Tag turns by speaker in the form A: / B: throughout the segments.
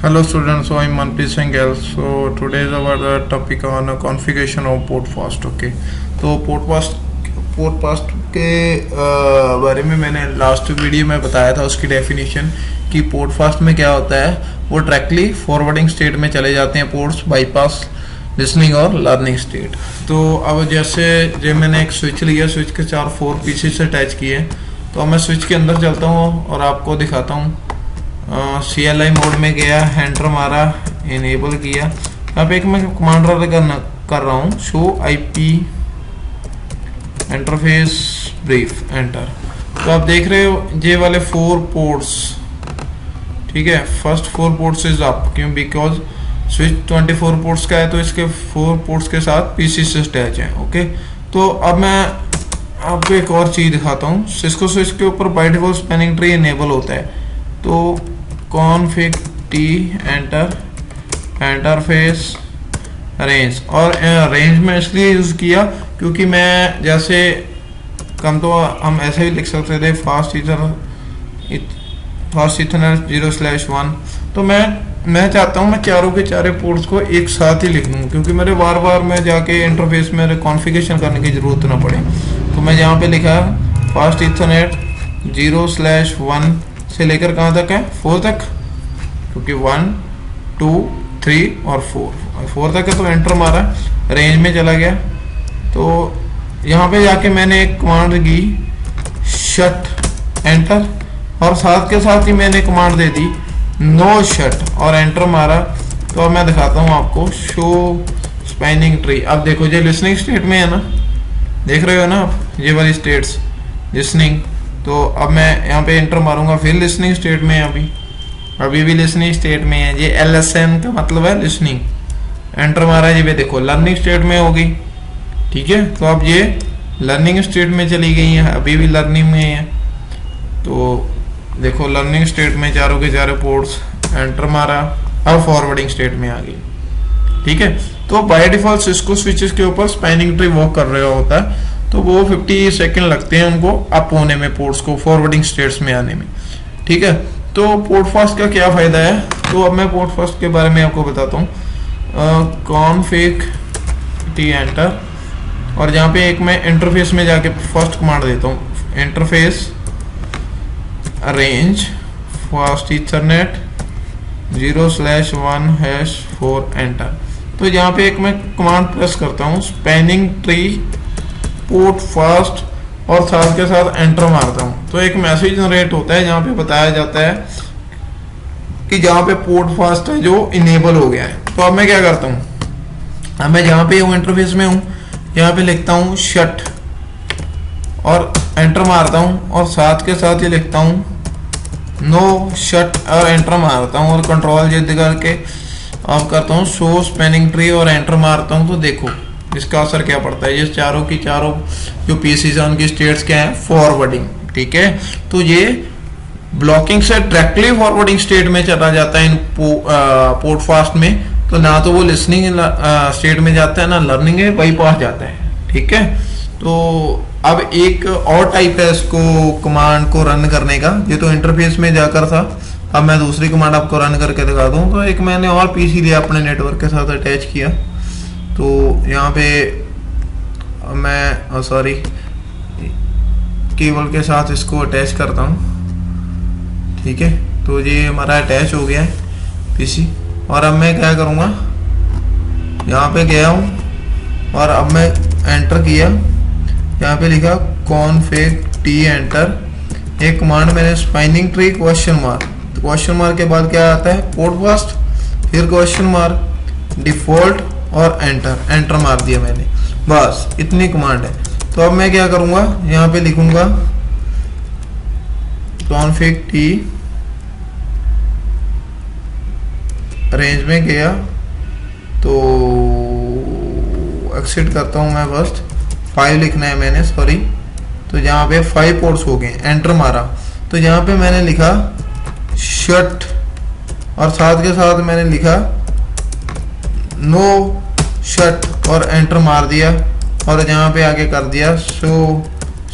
A: Hello students, so I'm Manpreet Singh Gill. So today is our topic on configuration of Podfast. Okay, तो Podfast के बारे में मैंने last video में बताया था उसकी डेफिनेशन कि Podfast में क्या होता है। वो डायरेक्टली फॉरवर्डिंग स्टेट में चले जाते हैं पोर्ट्स, बाईपास लिसनिंग और लर्निंग स्टेट। तो अब जैसे जो मैंने एक स्विच लिया, स्विच के 4 पीसेस से अटैच किए, तो अब मैं स्विच के अंदर चलता हूँ और आपको दिखाता हूँ। CLI मोड में गया, एंटर मारा, इनेबल किया। अब एक मैं कमांड रन कर रहा हूँ, show IP interface brief, enter. तो आप देख रहे हो ये वाले 4 पोर्ट्स, ठीक है, फर्स्ट 4 पोर्ट्स इज अप, क्यों? बिकॉज स्विच 24 पोर्ट्स का है, तो इसके 4 पोर्ट्स के साथ PC से अटैच है। ओके, तो अब मैं आपको एक और चीज दिखाता हूँ। सिस्को स्विच के ऊपर by default spanning tree enable होता है, तो config T enter interface range, और रेंज में इसलिए यूज किया क्योंकि मैं जैसे कम तो हम ऐसे भी लिख सकते थे फास्ट इथरनेट 0/1। तो मैं चाहता हूँ मैं चारों के चारे पोर्ट्स को एक साथ ही लिख लूँ, क्योंकि मेरे बार बार मैं जाके इंटरफेस में कॉन्फ़िगरेशन करने की जरूरत ना पड़े। तो मैं यहाँ पे लिखा फास्ट इथरनेट 0/1 से लेकर कहाँ तक है, 4 तक, क्योंकि 1 2 3 और 4 तक है। तो एंटर मारा, रेंज में चला गया। तो यहाँ पे जाके मैंने एक कमांड की शट, एंटर, और साथ के साथ ही मैंने कमांड दे दी नो शट और एंटर मारा। तो अब मैं दिखाता हूँ आपको, शो स्पैनिंग ट्री। अब देखो ये लिसनिंग स्टेट में है ना, देख रहे हो ना आप, ये वाली स्टेट्स लिसनिंग। तो अब मैं यहाँ पे एंटर मारूंगा, फिर लिसनिंग स्टेट में है, अभी भी लिसनिंग स्टेट में है। ये LSN का मतलब है लिसनिंग। एंटर मारा, ये भी देखो लर्निंग स्टेट में होगी, ठीक है। तो अब ये लर्निंग स्टेट में चली गई है, अभी भी लर्निंग में है। तो देखो लर्निंग स्टेट में चारों के चारों पोर्ट्स, एंटर मारा, अब फॉरवर्डिंग स्टेट में आ गई, ठीक है। तो बाय डिफॉल्ट सिस्को स्विचेस के ऊपर स्पैनिंग ट्री वर्क कर रहा होता है, तो वो 50 सेकंड लगते हैं उनको अप होने में, पोर्ट्स को फॉरवर्डिंग स्टेट्स में आने में, ठीक है। तो पोर्टफास्ट का क्या फायदा है, तो अब मैं पोर्टफास्ट के बारे में आपको बताता हूँ। कॉन्फिग T एंटर, और यहाँ पे एक मैं इंटरफेस में जाके फर्स्ट कमांड देता हूँ, interface range fast Ethernet 0/1/4 enter. तो यहाँ पे एक मैं कमांड प्रेस करता हूँ, स्पैनिंग ट्री पोर्ट फास्ट, और साथ के साथ एंटर मारता हूँ। तो एक मैसेज जनरेट होता है जहाँ पे बताया जाता है कि जहाँ पे पोर्ट फास्ट है जो इनेबल हो गया है। तो अब मैं क्या करता हूँ, अब मैं जहाँ पे हूँ इंटरफेस में हूँ, यहाँ पे लिखता हूँ शट और एंटर मारता हूँ, और साथ के साथ ये लिखता हूँ नो शट और एंटर मारता हूँ, और कंट्रोल Z करके ऑफ करता हूँ शो स्पैनिंग ट्री और एंटर मारता हूँ। तो देखो इसका असर क्या पड़ता है, ये चारों की चारों जो पीसीज है उनकी स्टेट्स क्या है, फॉरवर्डिंग, ठीक है। तो ये ब्लॉकिंग से डायरेक्टली फॉरवर्डिंग स्टेट में चला जाता है इन पोर्टफास्ट में। तो ना तो वो लिसनिंग स्टेट में जाता है, ना लर्निंग है बाईपास जाता है, ठीक है। तो अब एक और टाइप है इसको कमांड को रन करने का, ये तो इंटरफेस में जाकर था। अब मैं दूसरी कमांड आपको रन करके दिखा दूं। तो एक मैंने और पीसी लिया, अपने नेटवर्क के साथ अटैच किया। तो यहाँ पे मैं सॉरी केबल के साथ इसको अटैच करता हूँ, ठीक है। तो ये हमारा अटैच हो गया है पीसी, और अब मैं क्या करूँगा, यहाँ पे गया हूँ और अब मैं एंटर किया, यहाँ पे लिखा कॉन्फिग T एंटर, एक कमांड मैंने spanning tree question mark, question mark के बाद क्या आता है पोर्टफास्ट, फिर क्वेश्चन मार्क डिफॉल्ट और एंटर मार दिया मैंने, बस इतनी कमांड है। तो अब मैं क्या करूंगा, यहाँ पे लिखूंगा कॉन्फिग T, रेंज में गया तो एक्सिट करता हूं मैं, फर्स्ट 5 लिखना है मैंने, सॉरी। तो यहाँ पे 5 पोर्ट्स हो गए, एंटर मारा। तो यहाँ पे मैंने लिखा शट, और साथ के साथ मैंने लिखा नो शट और एंटर मार दिया, और यहाँ पे आगे कर दिया शो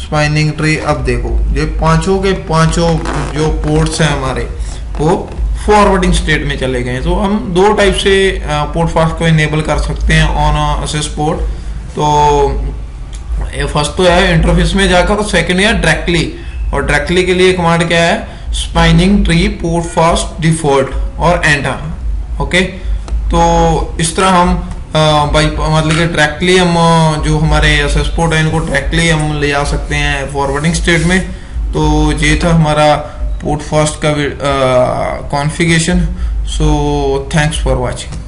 A: स्पैनिंग ट्री। अब देखो ये पांचों के पांचों जो पोर्ट्स हैं हमारे वो फॉरवर्डिंग स्टेट में चले गए। तो हम दो टाइप से पोर्ट फास्ट को इनेबल कर सकते हैं ऑन असेस पोर्ट। तो फर्स्ट तो है इंटरफेस में जाकर, तो सेकंड है डायरेक्टली। और डायरेक्टली के लिए कमांड क्या है, spinning tree port fast default और एंटर। ओके, तो इस तरह हम बाई मतलब कि डायरेक्टली हम जो हमारे असेस पोर्ट है इनको डायरेक्टली हम ले जा सकते हैं फॉरवर्डिंग स्टेट में। तो ये था हमारा पोर्ट फास्ट का configuration. So thanks for watching.